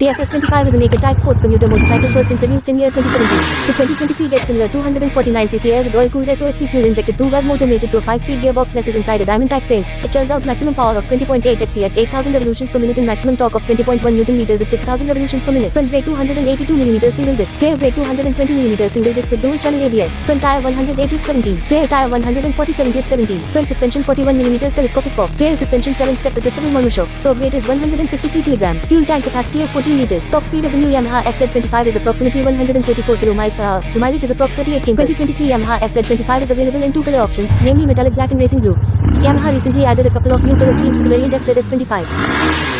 The FS25 is a naked-type sports commuter motorcycle first introduced in year 2017. The 2023 gets similar 249cc air with oil-cooled SOHC fuel-injected 2-valve motor mated to a 5-speed gearbox nestled inside a diamond-type frame. It churns out maximum power of 20.8 HP at 8,000 revolutions per minute and maximum torque of 20.1 Nm at 6,000 revolutions per minute. Front brake 282mm single disc. Rear brake 220mm single disc with dual-channel ABS. Front tire 180/17. Rear tire 140/17. Front suspension 41mm telescopic box. Rear suspension 7-step adjustable monoshock. Torque weight is 153 kg. Fuel tank capacity of 14 liters. Top speed of the new Yamaha FZ25 is approximately 134 km/h. The mileage is approximately 38 km. 2023 Yamaha FZ25 is available in two color options, namely metallic black and racing blue. Yamaha recently added a couple of new color schemes to the variant FZ25.